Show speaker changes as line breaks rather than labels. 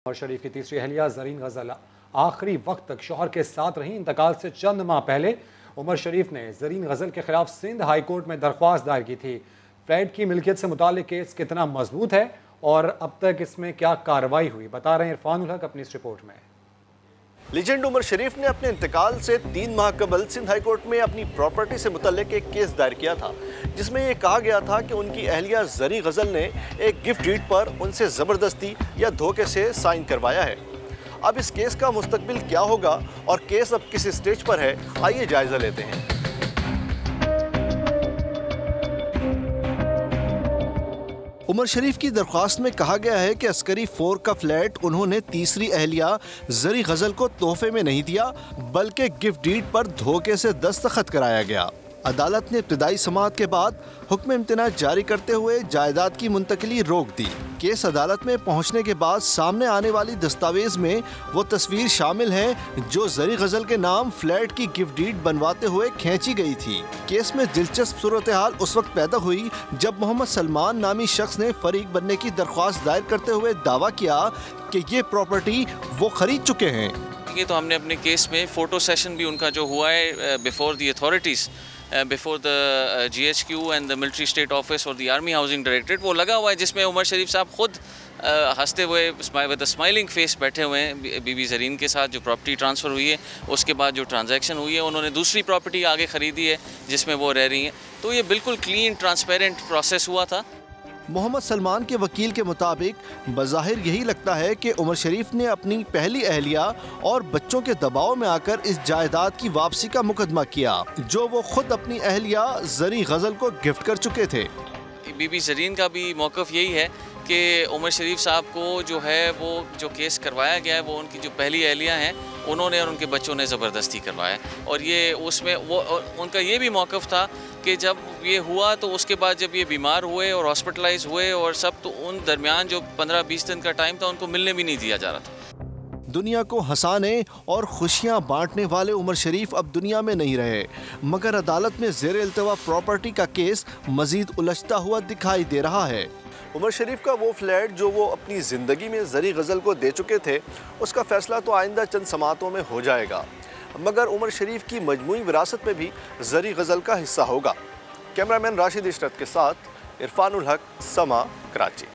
उमर शरीफ की तीसरी अहलिया ज़रीन गज़ल आखिरी वक्त तक शौहर के साथ रहीं। इंतकाल से चंद माह पहले उमर शरीफ ने ज़रीन गज़ल के खिलाफ सिंध हाई कोर्ट में दरख्वास्त दायर की थी। फ्लैट की मिल्कियत से मुताल्लिक केस कितना मजबूत है और अब तक इसमें क्या कार्रवाई हुई, बता रहे हैं इरफान उल हक अपनी इस रिपोर्ट में।
लीजेंड उमर शरीफ ने अपने इंतकाल से 3 माह कबल सिंध हाई कोर्ट में अपनी प्रॉपर्टी से मुतल्लिक एक केस दायर किया था, जिसमें यह कहा गया था कि उनकी अहलिया ज़रीन गज़ल ने एक गिफ्ट डीड पर उनसे ज़बरदस्ती या धोखे से साइन करवाया है। अब इस केस का मुस्तकबिल क्या होगा और केस अब किस स्टेज पर है, आइए जायजा लेते हैं। उमर शरीफ की दरख्वास्त में कहा गया है कि अस्करी 4 का फ्लैट उन्होंने तीसरी अहलिया ज़रीन गज़ल को तोहफे में नहीं दिया, बल्कि गिफ्ट डीड पर धोखे से दस्तखत कराया गया। अदालत ने इब्तिदाई समाअत के बाद हुक्म इम्तिना जारी करते हुए जायदाद की मुंतकिली रोक दी। केस अदालत में पहुंचने के बाद सामने आने वाली दस्तावेज में वो तस्वीर शामिल है जो ज़रीन गज़ल के नाम फ्लैट की गिफ्ट डीड बनवाते हुए खींची गई थी। केस में दिलचस्प सूरत हाल उस वक्त पैदा हुई जब मोहम्मद सलमान नामी शख्स ने फरीक बनने की दरख्वास्त दायर करते हुए दावा किया कि ये प्रॉपर्टी वो खरीद चुके हैं।
ये तो हमने अपने केस में फ़ोटो सेशन भी उनका जो हुआ है before the authorities, before the GHQ and the military state office और द आर्मी हाउसिंग डायरेक्टरेट, वो लगा हुआ है, जिसमें उमर शरीफ साहब खुद हंसते हुए विद स्माइलिंग फेस बैठे हुए हैं बीबी ज़रीन के साथ। जो प्रॉपर्टी ट्रांसफ़र हुई है उसके बाद जो ट्रांजैक्शन हुई है, उन्होंने दूसरी प्रॉपर्टी आगे ख़रीदी है जिसमें वो रह रही हैं। तो ये बिल्कुल क्लीन ट्रांसपेरेंट प्रोसेस हुआ था।
मोहम्मद सलमान के वकील के मुताबिक बज़ाहिर यही लगता है कि उमर शरीफ ने अपनी पहली अहलिया और बच्चों के दबाव में आकर इस जायदाद की वापसी का मुकदमा किया, जो वो खुद अपनी अहलिया ज़रीन गज़ल को गिफ्ट कर चुके थे।
बीबी ज़रीन का भी मौक़िफ़ यही है कि उमर शरीफ साहब को जो है वो जो केस करवाया गया है वो उनकी जो पहली अहलिया हैं उन्होंने और उनके बच्चों ने ज़बरदस्ती करवाया। और ये उसमें वो उनका ये भी मौक़िफ़ था कि जब ये हुआ तो उसके बाद जब ये बीमार हुए और हॉस्पिटलाइज हुए और सब, तो उन दरमियान जो 15-20 दिन का टाइम था उनको मिलने भी नहीं दिया जा रहा था।
दुनिया को हंसाने और खुशियां बांटने वाले उमर शरीफ अब दुनिया में नहीं रहे, मगर अदालत में ज़ेर इल्तवा प्रॉपर्टी का केस मजीद उलझता हुआ दिखाई दे रहा है। उमर शरीफ का वो फ्लैट जो वो अपनी ज़िंदगी में ज़रीन गज़ल को दे चुके थे, उसका फैसला तो आइंदा चंद समातों में हो जाएगा, मगर उमर शरीफ की मजमूई विरासत में भी ज़रीन गज़ल का हिस्सा होगा। कैमरामैन राशिद इशरत के साथ इरफान उल हक, समा, कराची।